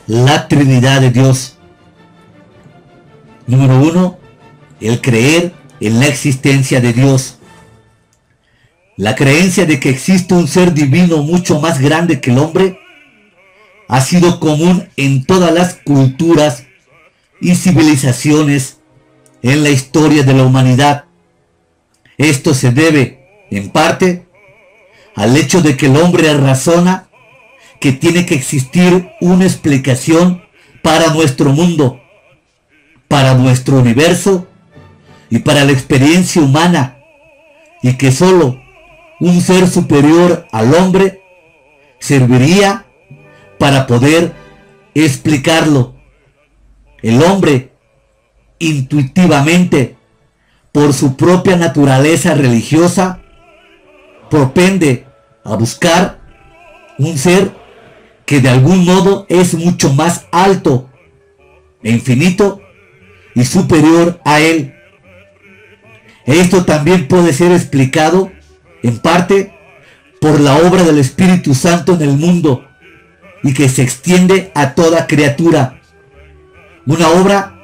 la Trinidad de Dios. Número 1, el creer en la existencia de Dios. La creencia de que existe un ser divino mucho más grande que el hombre ha sido común en todas las culturas y civilizaciones en la historia de la humanidad. Esto se debe, en parte, al hecho de que el hombre razona que tiene que existir una explicación para nuestro mundo, para nuestro universo y para la experiencia humana, y que solo un ser superior al hombre serviría para poder explicarlo. El hombre, intuitivamente, por su propia naturaleza religiosa, propende a buscar un ser que de algún modo es mucho más alto e infinito y superior a él. Esto también puede ser explicado en parte por la obra del Espíritu Santo en el mundo y que se extiende a toda criatura. Una obra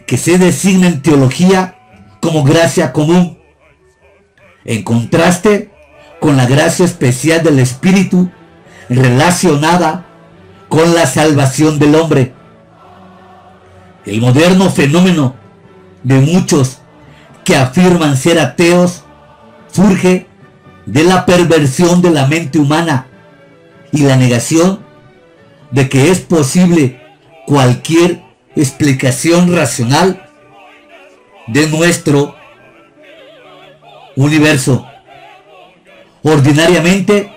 que se designa en teología como gracia común, en contraste con la gracia especial del Espíritu relacionada con la salvación del hombre. El moderno fenómeno de muchos que afirman ser ateos surge de la perversión de la mente humana y la negación de que es posible cualquier explicación racional de nuestro universo. Ordinariamente,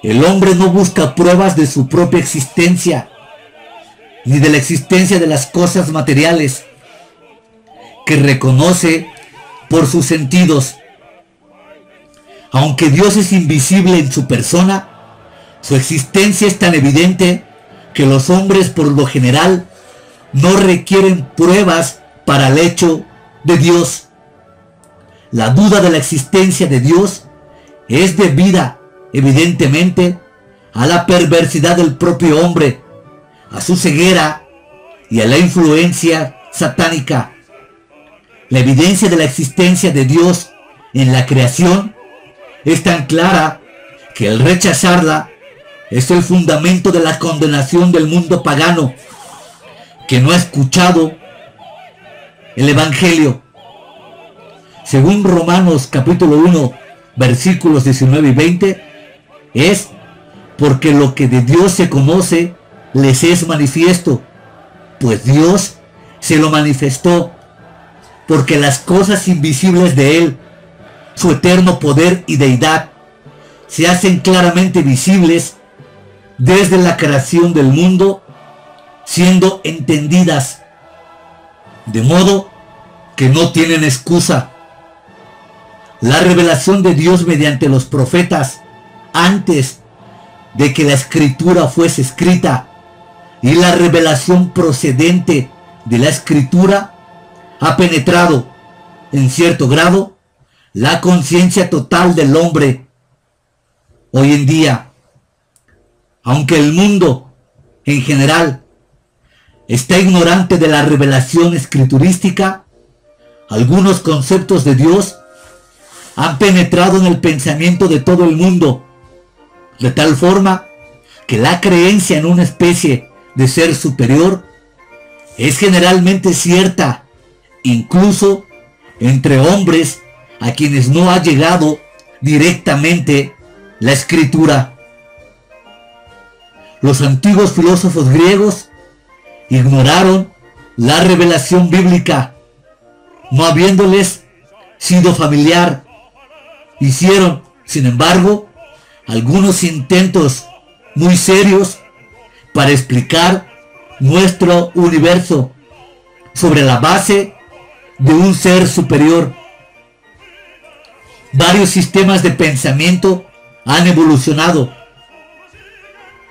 el hombre no busca pruebas de su propia existencia, ni de la existencia de las cosas materiales que reconoce por sus sentidos. Aunque Dios es invisible en su persona, su existencia es tan evidente que los hombres por lo general no requieren pruebas para el hecho de Dios. La duda de la existencia de Dios es debida, evidentemente, a la perversidad del propio hombre, a su ceguera y a la influencia satánica. La evidencia de la existencia de Dios en la creación es tan clara que el rechazarla es el fundamento de la condenación del mundo pagano que no ha escuchado el Evangelio. Según Romanos capítulo 1, versículos 19 y 20, es porque lo que de Dios se conoce les es manifiesto, pues Dios se lo manifestó, porque las cosas invisibles de Él, su eterno poder y deidad, se hacen claramente visibles desde la creación del mundo, siendo entendidas, de modo que no tienen excusa. La revelación de Dios mediante los profetas antes de que la escritura fuese escrita y la revelación procedente de la escritura ha penetrado en cierto grado la conciencia total del hombre. Hoy en día, aunque el mundo en general está ignorante de la revelación escriturística, algunos conceptos de Dios han penetrado en el pensamiento de todo el mundo, de tal forma que la creencia en una especie de ser superior es generalmente cierta, incluso entre hombres a quienes no ha llegado directamente la escritura. Los antiguos filósofos griegos ignoraron la revelación bíblica, no habiéndoles sido familiar. Hicieron, sin embargo, algunos intentos muy serios para explicar nuestro universo sobre la base de un ser superior. Varios sistemas de pensamiento han evolucionado.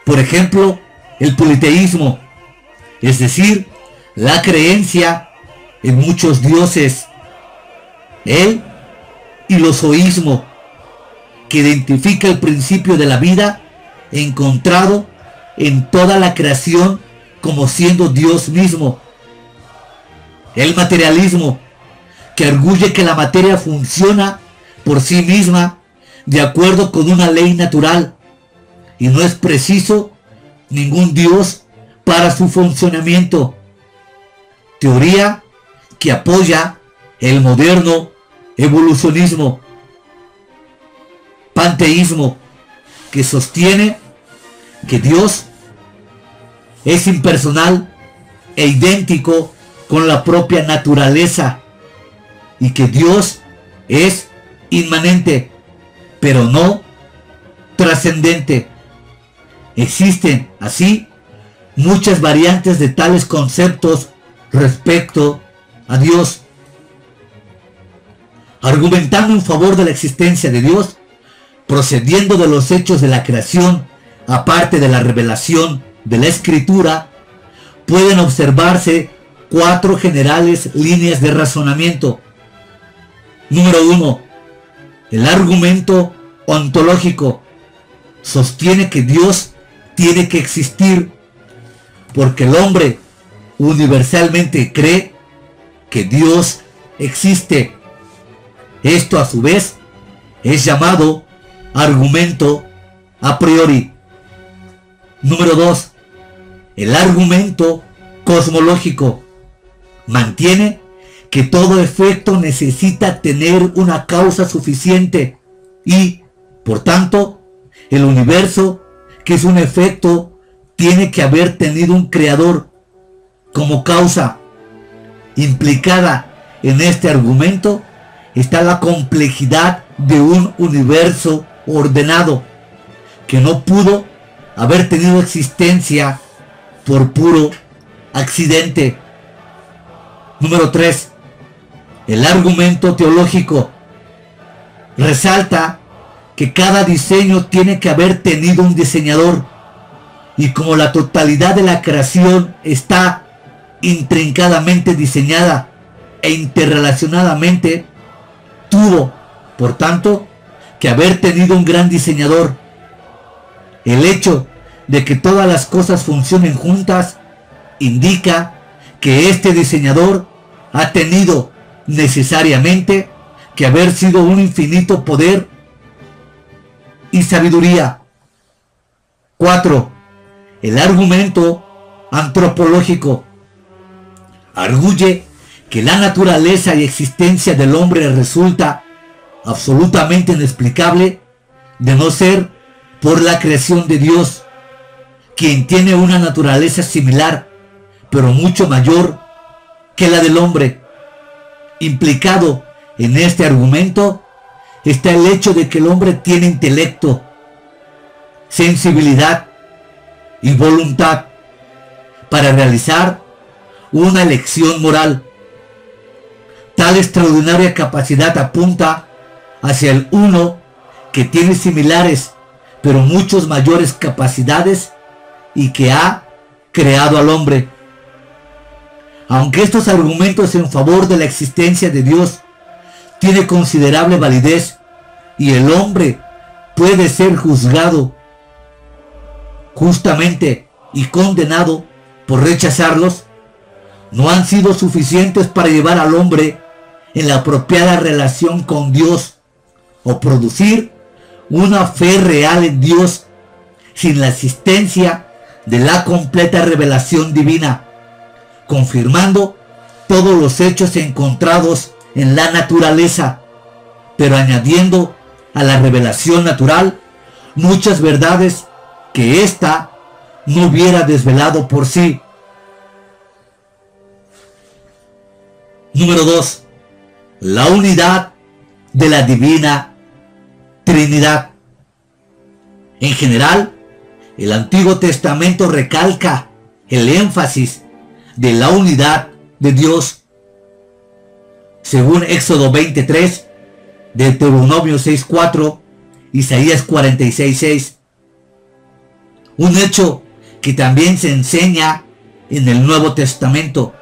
Por ejemplo, el politeísmo, es decir, la creencia en muchos dioses. El ilozoísmo, que identifica el principio de la vida encontrado en toda la creación como siendo Dios mismo. El materialismo, que arguye que la materia funciona por sí misma de acuerdo con una ley natural y no es preciso ningún Dios para su funcionamiento. Teoría que apoya el moderno evolucionismo. Panteísmo, que sostiene que Dios es impersonal e idéntico con la propia naturaleza y que Dios es inmanente, pero no trascendente. Existen así muchas variantes de tales conceptos respecto a Dios. Argumentando en favor de la existencia de Dios, procediendo de los hechos de la creación, aparte de la revelación de la Escritura, pueden observarse 4 generales líneas de razonamiento. Número 1. El argumento ontológico sostiene que Dios tiene que existir porque el hombre universalmente cree que Dios existe. Esto a su vez es llamado argumento a priori. Número 2. El argumento cosmológico mantiene que todo efecto necesita tener una causa suficiente y, por tanto, el universo, que es un efecto, tiene que haber tenido un creador como causa. Implicada en este argumento está la complejidad de un universo ordenado que no pudo haber tenido existencia por puro accidente. Número 3. El argumento teológico resalta que cada diseño tiene que haber tenido un diseñador y como la totalidad de la creación está intrincadamente diseñada e interrelacionadamente, tuvo, por tanto, que haber tenido un gran diseñador. El hecho de que todas las cosas funcionen juntas indica que este diseñador ha tenido necesariamente que haber sido un infinito poder y sabiduría. 4. El argumento antropológico arguye que la naturaleza y existencia del hombre resulta absolutamente inexplicable de no ser por la creación de Dios, quien tiene una naturaleza similar, pero mucho mayor que la del hombre. Implicado en este argumento está el hecho de que el hombre tiene intelecto, sensibilidad y voluntad para realizar una elección moral. Tal extraordinaria capacidad apunta hacia el uno que tiene similares pero muchos mayores capacidades y que ha creado al hombre. Aunque estos argumentos en favor de la existencia de Dios tienen considerable validez y el hombre puede ser juzgado justamente y condenado por rechazarlos, no han sido suficientes para llevar al hombre en la apropiada relación con Dios o producir una fe real en Dios sin la asistencia de la completa revelación divina, confirmando todos los hechos encontrados en la naturaleza, pero añadiendo a la revelación natural muchas verdades que ésta no hubiera desvelado por sí. Número 2. La unidad de la Divina Trinidad. En general, el Antiguo Testamento recalca el énfasis de la unidad de Dios. Según Éxodo 23, Deuteronomio 6:4, Isaías 46:6. Un hecho que también se enseña en el Nuevo Testamento,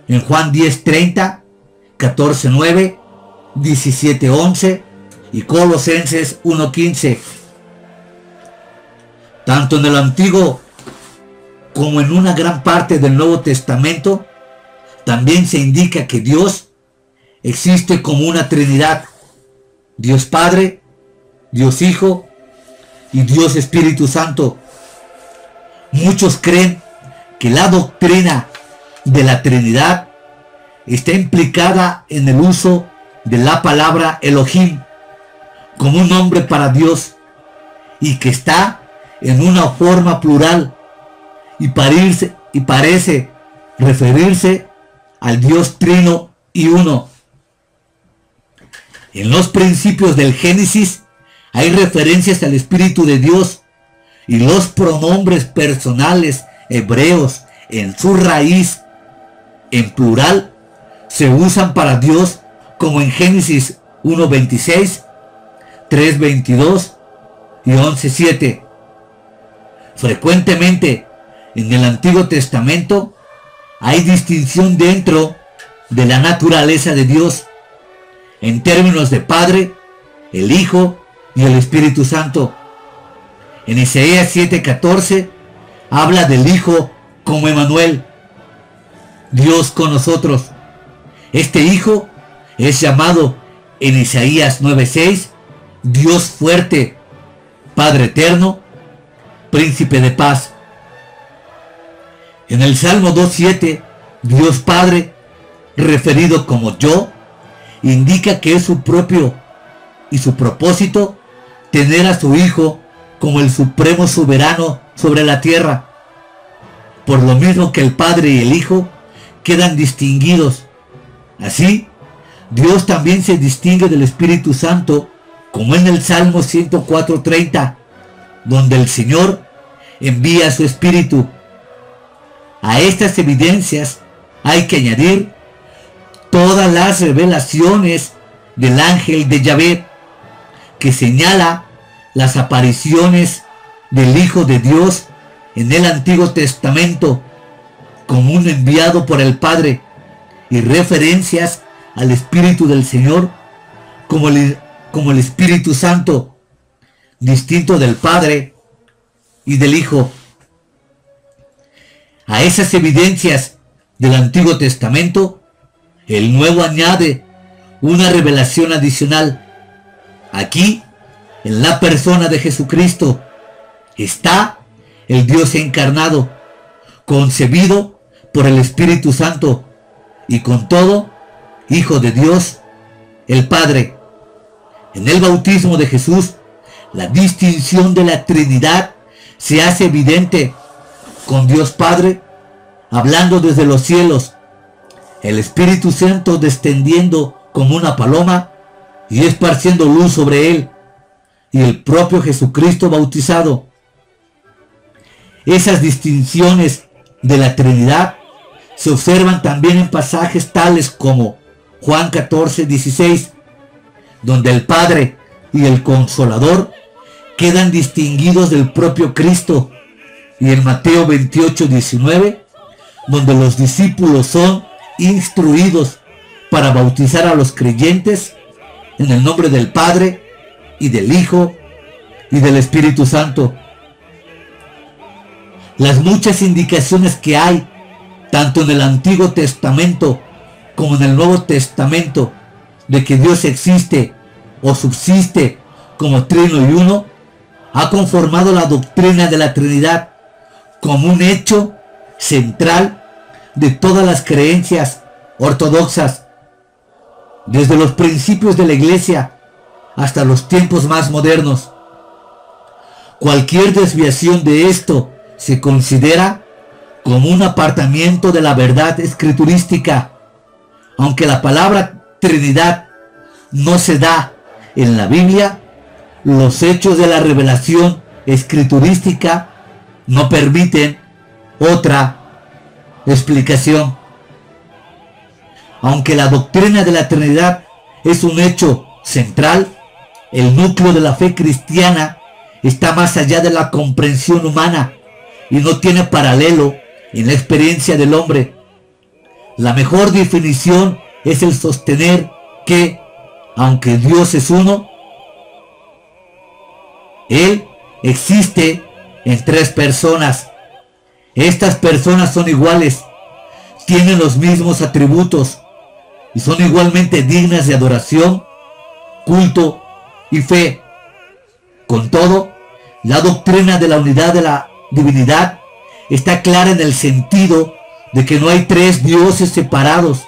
en Juan 10:30, 14:9, 17:11 y Colosenses 1:15. Tanto en el Antiguo como en una gran parte del Nuevo Testamento, también se indica que Dios existe como una Trinidad: Dios Padre, Dios Hijo y Dios Espíritu Santo. Muchos creen que la doctrina de la Trinidad está implicada en el uso de la palabra Elohim como un nombre para Dios, y que está en una forma plural y parece referirse al Dios Trino y Uno. En los principios del Génesis hay referencias al Espíritu de Dios, y los pronombres personales hebreos en su raíz en plural se usan para Dios, como en Génesis 1:26, 3:22 y 11:7. Frecuentemente en el Antiguo Testamento hay distinción dentro de la naturaleza de Dios en términos de Padre, el Hijo y el Espíritu Santo. En Isaías 7:14 habla del Hijo como Emmanuel, Dios con nosotros. Este Hijo es llamado en Isaías 9:6 Dios fuerte, Padre eterno, Príncipe de paz. En el Salmo 2:7, Dios Padre, referido como yo, indica que es su propio y su propósito tener a su Hijo como el supremo soberano sobre la tierra. Por lo mismo que el Padre y el Hijo quedan distinguidos. Así, Dios también se distingue del Espíritu Santo, como en el Salmo 104:30, donde el Señor envía su Espíritu. A estas evidencias hay que añadir todas las revelaciones del ángel de Yahvé, que señala las apariciones del Hijo de Dios en el Antiguo Testamento como un enviado por el Padre, y referencias al Espíritu del Señor como el Espíritu Santo, distinto del Padre y del Hijo. A esas evidencias del Antiguo Testamento, el Nuevo añade una revelación adicional. Aquí, en la persona de Jesucristo, está el Dios encarnado, concebido por el Espíritu Santo, y con todo, Hijo de Dios, el Padre. En el bautismo de Jesús, la distinción de la Trinidad se hace evidente, con Dios Padre hablando desde los cielos, el Espíritu Santo descendiendo como una paloma y esparciendo luz sobre él, y el propio Jesucristo bautizado. Esas distinciones de la Trinidad se observan también en pasajes tales como Juan 14:16, donde el Padre y el Consolador quedan distinguidos del propio Cristo, y en Mateo 28:19, donde los discípulos son instruidos para bautizar a los creyentes en el nombre del Padre y del Hijo y del Espíritu Santo. Las muchas indicaciones que hay, tanto en el Antiguo Testamento como en el Nuevo Testamento, de que Dios existe o subsiste como Trino y Uno, ha conformado la doctrina de la Trinidad como un hecho central de todas las creencias ortodoxas, desde los principios de la Iglesia hasta los tiempos más modernos. Cualquier desviación de esto se considera como un apartamiento de la verdad escriturística. Aunque la palabra Trinidad no se da en la Biblia, los hechos de la revelación escriturística no permiten otra explicación. Aunque la doctrina de la Trinidad es un hecho central, el núcleo de la fe cristiana está más allá de la comprensión humana y no tiene paralelo en la experiencia del hombre. La mejor definición es el sostener que, aunque Dios es uno, Él existe en tres personas: Estas personas son iguales, tienen los mismos atributos y son igualmente dignas de adoración, culto y fe. Con todo, la doctrina de la unidad de la divinidad está clara en el sentido de que no hay tres dioses separados,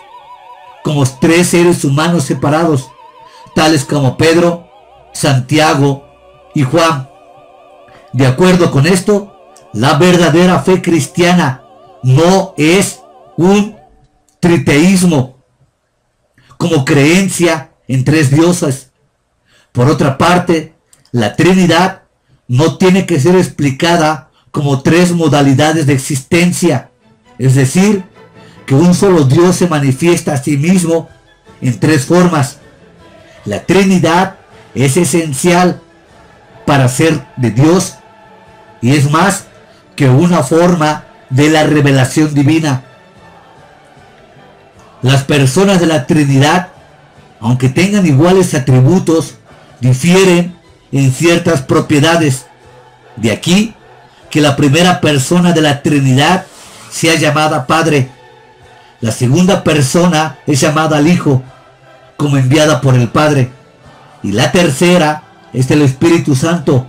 como tres seres humanos separados, tales como Pedro, Santiago y Juan. De acuerdo con esto, la verdadera fe cristiana no es un triteísmo, como creencia en tres dioses. Por otra parte, la Trinidad no tiene que ser explicada como tres modalidades de existencia, es decir, que un solo Dios se manifiesta a sí mismo en tres formas. La Trinidad es esencial para ser de Dios y es más que una forma de la revelación divina. Las personas de la Trinidad, aunque tengan iguales atributos, difieren en ciertas propiedades. De aquí que la primera persona de la Trinidad sea llamada Padre. La segunda persona es llamada al Hijo, como enviada por el Padre. Y la tercera es el Espíritu Santo,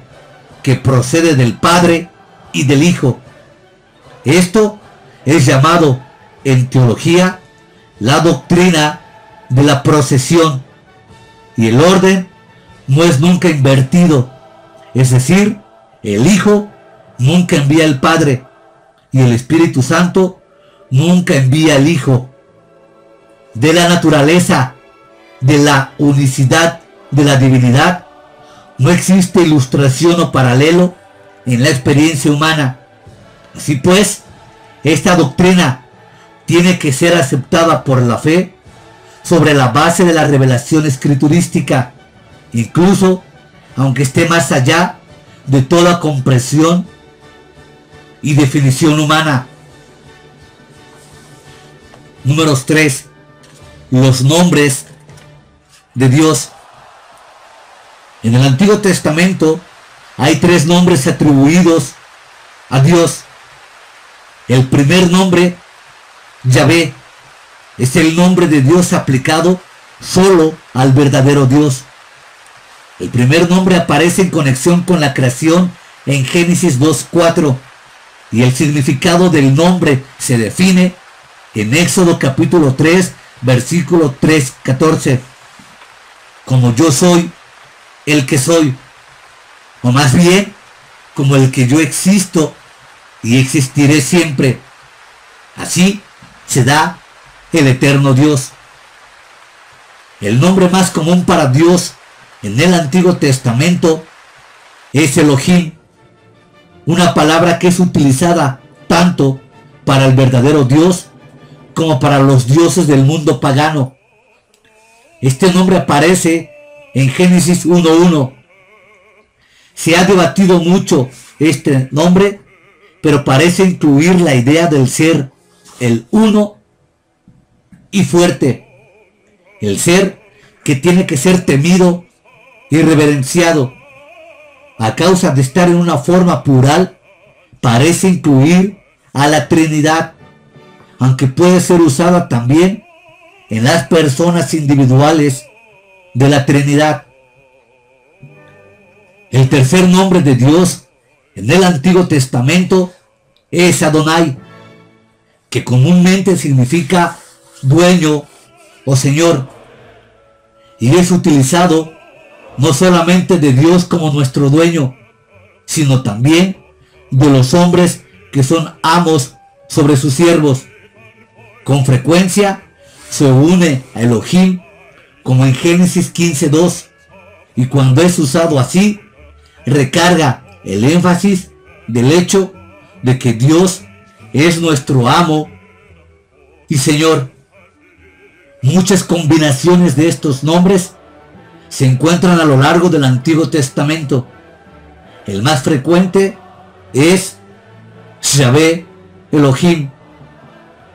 que procede del Padre y del Hijo. Esto es llamado en teología la doctrina de la procesión, y el orden no es nunca invertido, es decir, el Hijo nunca envía al Padre y el Espíritu Santo nunca envía al Hijo. De la naturaleza de la unicidad de la divinidad no existe ilustración o paralelo en la experiencia humana. Así pues, esta doctrina tiene que ser aceptada por la fe sobre la base de la revelación escriturística, incluso aunque esté más allá de toda comprensión y definición humana. Números 3. Los nombres de Dios. En el Antiguo Testamento hay tres nombres atribuidos a Dios. El primer nombre, Yahvé, es el nombre de Dios aplicado solo al verdadero Dios. El primer nombre aparece en conexión con la creación en Génesis 2:4 y el significado del nombre se define en Éxodo capítulo 3, versículo 3:14, como yo soy el que soy, o más bien como el que yo existo y existiré siempre. Así se da el eterno Dios. El nombre más común para Dios en el Antiguo Testamento es Elohim, una palabra que es utilizada tanto para el verdadero Dios como para los dioses del mundo pagano. Este nombre aparece en Génesis 1:1. Se ha debatido mucho este nombre, pero parece incluir la idea del ser, el uno y fuerte, el ser que tiene que ser temido y reverenciado. A causa de estar en una forma plural, parece incluir a la Trinidad, aunque puede ser usada también en las personas individuales de la Trinidad. El tercer nombre de Dios en el Antiguo Testamento es Adonai, que comúnmente significa dueño o señor, y es utilizado no solamente de Dios como nuestro dueño, sino también de los hombres que son amos sobre sus siervos. Con frecuencia se une a Elohim como en Génesis 15:2, y cuando es usado así, recarga el énfasis del hecho de que Dios es nuestro amo y Señor. Muchas combinaciones de estos nombres se encuentran a lo largo del Antiguo Testamento. El más frecuente es Yahvé Elohim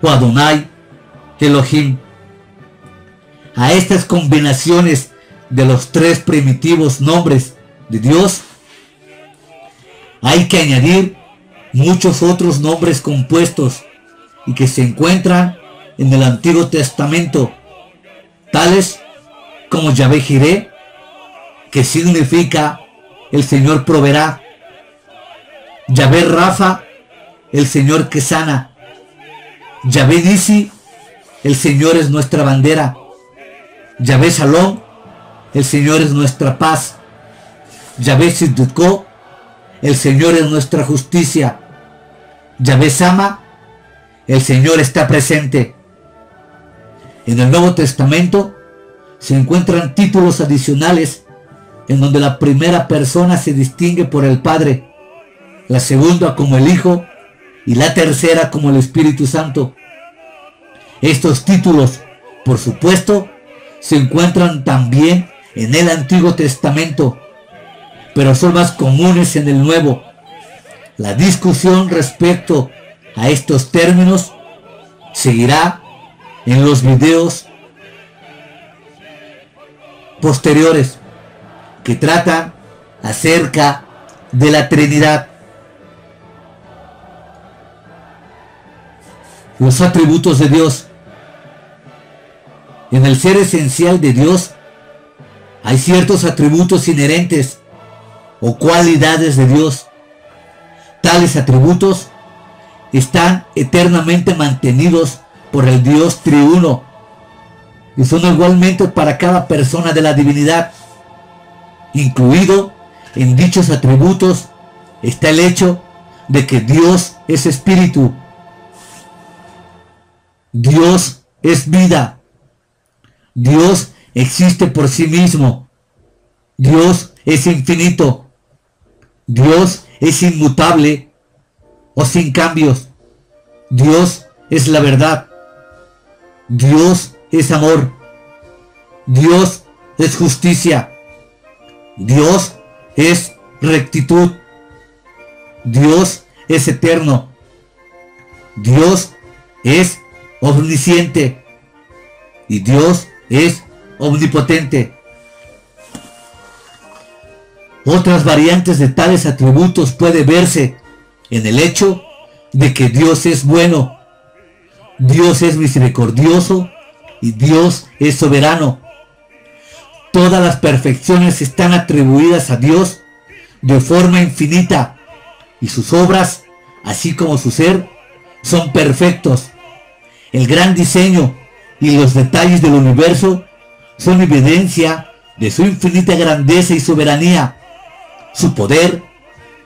o Adonai Elohim. A estas combinaciones de los tres primitivos nombres de Dios hay que añadir muchos otros nombres compuestos y que se encuentran en el Antiguo Testamento, tales como Yahvé Jireh, que significa el Señor proveerá; Yahvé Rafa, el Señor que sana; Yahvé Nisi, el Señor es nuestra bandera; Yahvé Shalom, el Señor es nuestra paz; Yahvé Sidducó, el Señor es nuestra justicia; Yahvé Sama, el Señor está presente. En el Nuevo Testamento se encuentran títulos adicionales en donde la primera persona se distingue por el Padre, la segunda como el Hijo y la tercera como el Espíritu Santo. Estos títulos, por supuesto, se encuentran también en el Antiguo Testamento, pero son más comunes en el Nuevo. La discusión respecto a estos términos seguirá en los videos posteriores que tratan acerca de la Trinidad. Los atributos de Dios. En el ser esencial de Dios hay ciertos atributos inherentes o cualidades de Dios. Tales atributos están eternamente mantenidos por el Dios triuno y son igualmente para cada persona de la divinidad. Incluido en dichos atributos está el hecho de que Dios es espíritu, Dios es vida, Dios existe por sí mismo, Dios es infinito, Dios es inmutable o sin cambios, Dios es la verdad, Dios es amor, Dios es justicia, Dios es rectitud, Dios es eterno, Dios es omnisciente y Dios es omnipotente. Otras variantes de tales atributos puede verse en el hecho de que Dios es bueno, Dios es misericordioso y Dios es soberano. Todas las perfecciones están atribuidas a Dios de forma infinita y sus obras, así como su ser, son perfectos. El gran diseño y los detalles del universo son evidencia de su infinita grandeza y soberanía, su poder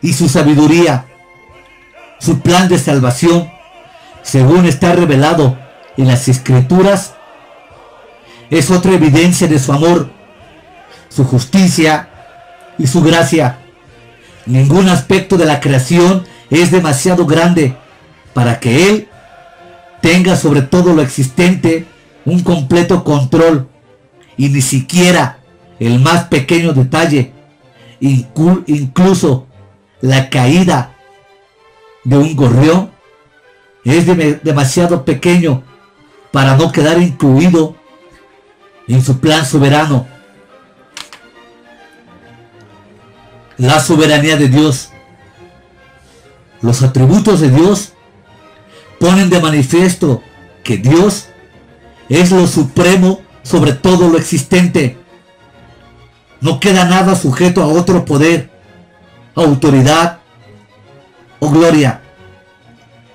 y su sabiduría. Su plan de salvación, según está revelado en las Escrituras, es otra evidencia de su amor, su justicia y su gracia. Ningún aspecto de la creación es demasiado grande para que Él tenga sobre todo lo existente un completo control, y ni siquiera el más pequeño detalle, incluso la caída de un gorrión, es demasiado pequeño para no quedar incluido en su plan soberano. La soberanía de Dios. Los atributos de Dios ponen de manifiesto que Dios es lo supremo sobre todo lo existente. No queda nada sujeto a otro poder, autoridad o gloria,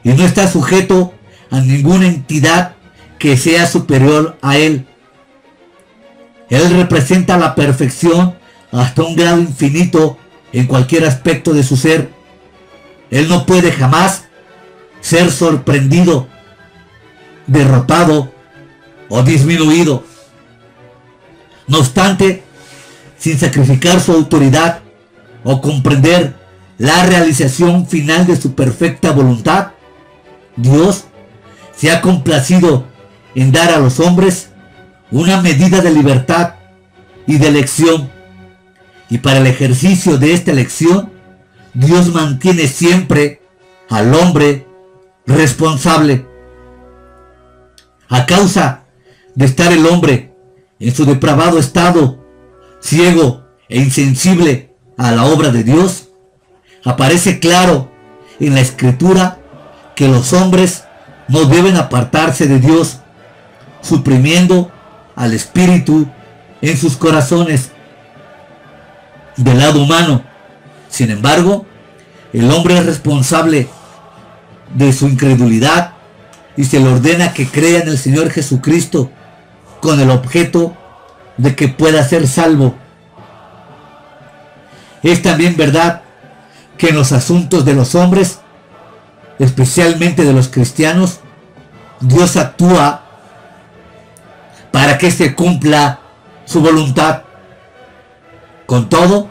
y no está sujeto a ninguna entidad que sea superior a Él. Él representa la perfección hasta un grado infinito en cualquier aspecto de su ser. Él no puede jamás ser sorprendido, derrotado o disminuido. No obstante, sin sacrificar su autoridad o comprender la realización final de su perfecta voluntad, Dios se ha complacido en dar a los hombres una medida de libertad y de elección, y para el ejercicio de esta elección, Dios mantiene siempre al hombre responsable. A causa de estar el hombre en su depravado estado, ciego e insensible a la obra de Dios, aparece claro en la Escritura que los hombres no deben apartarse de Dios, suprimiendo al Espíritu en sus corazones. Del lado humano, sin embargo, el hombre es responsable de su incredulidad y se le ordena que crea en el Señor Jesucristo con el objeto de que pueda ser salvo. Es también verdad que en los asuntos de los hombres, especialmente de los cristianos, Dios actúa para que se cumpla su voluntad. Con todo,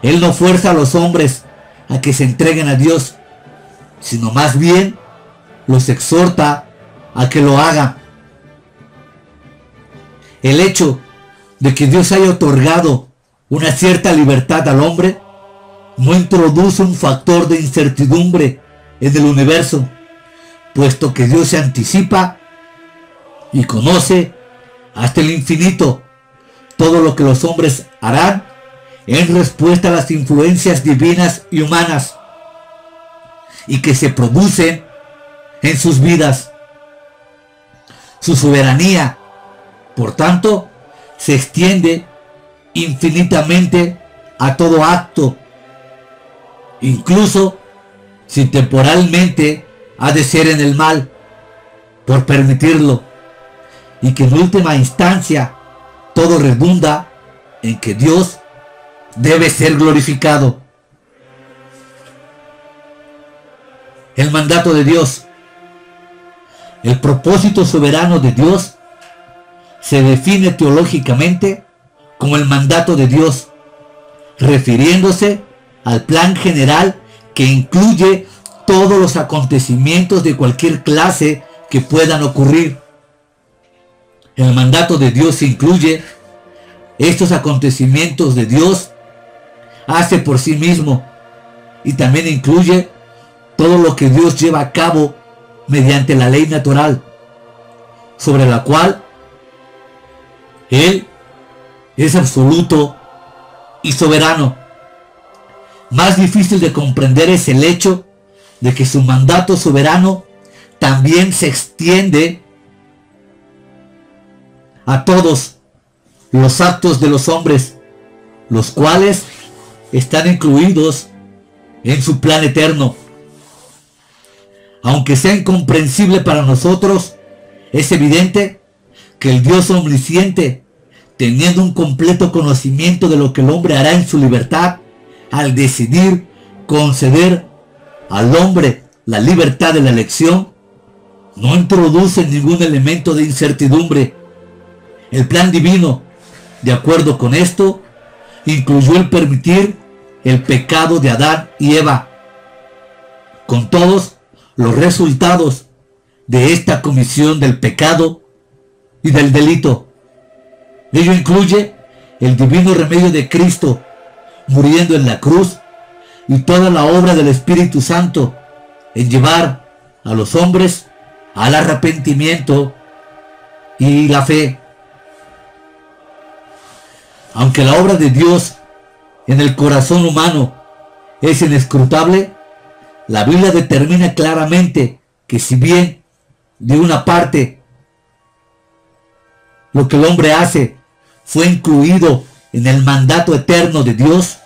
Él no fuerza a los hombres a que se entreguen a Dios, sino más bien los exhorta a que lo hagan. El hecho de que Dios haya otorgado una cierta libertad al hombre no introduce un factor de incertidumbre en el universo, puesto que Dios se anticipa y conoce hasta el infinito todo lo que los hombres harán en respuesta a las influencias divinas y humanas y que se producen en sus vidas. Su soberanía, por tanto, se extiende infinitamente a todo acto, incluso si temporalmente ha de ser en el mal, por permitirlo, y que en última instancia todo redunda en que Dios debe ser glorificado. El mandato de Dios. El propósito soberano de Dios se define teológicamente como el mandato de Dios, refiriéndose al plan general que incluye todos los acontecimientos de cualquier clase que puedan ocurrir. El mandato de Dios incluye estos acontecimientos de Dios, hace por sí mismo, y también incluye todo lo que Dios lleva a cabo mediante la ley natural, sobre la cual Él es absoluto y soberano. Más difícil de comprender es el hecho de que su mandato soberano también se extiende a todos los actos de los hombres, los cuales están incluidos en su plan eterno. Aunque sea incomprensible para nosotros, es evidente que el Dios omnisciente, teniendo un completo conocimiento de lo que el hombre hará en su libertad, al decidir conceder al hombre la libertad de la elección, no introduce ningún elemento de incertidumbre. El plan divino, de acuerdo con esto, incluyó el permitir el pecado de Adán y Eva, con todos los resultados de esta comisión del pecado y del delito. Ello incluye el divino remedio de Cristo muriendo en la cruz y toda la obra del Espíritu Santo en llevar a los hombres al arrepentimiento y la fe. Aunque la obra de Dios en el corazón humano es inescrutable, la Biblia determina claramente que si bien de una parte lo que el hombre hace fue incluido en el mandato eterno de Dios,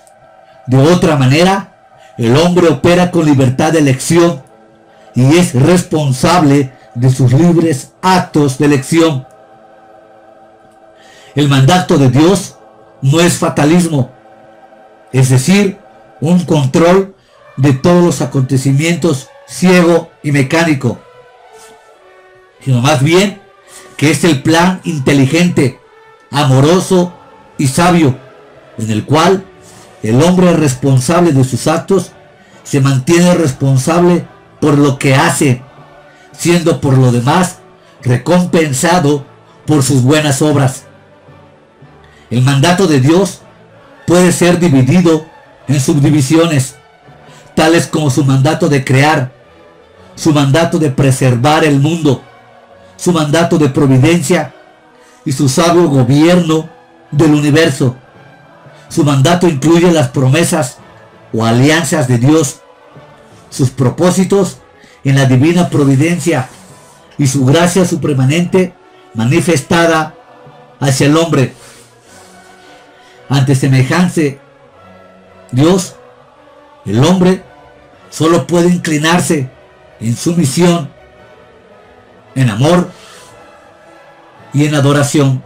de otra manera el hombre opera con libertad de elección y es responsable de sus libres actos de elección. El mandato de Dios no es fatalismo, es decir, un control de todos los acontecimientos ciego y mecánico, sino más bien que es el plan inteligente, amoroso y sabio, en el cual el hombre responsable de sus actos se mantiene responsable por lo que hace, siendo por lo demás recompensado por sus buenas obras. El mandato de Dios puede ser dividido en subdivisiones, tales como su mandato de crear, su mandato de preservar el mundo, su mandato de providencia y su sabio gobierno del universo. Su mandato incluye las promesas o alianzas de Dios, sus propósitos en la divina providencia y su gracia supremanente manifestada hacia el hombre. Ante semejante Dios, el hombre solo puede inclinarse en sumisión, en amor y en adoración.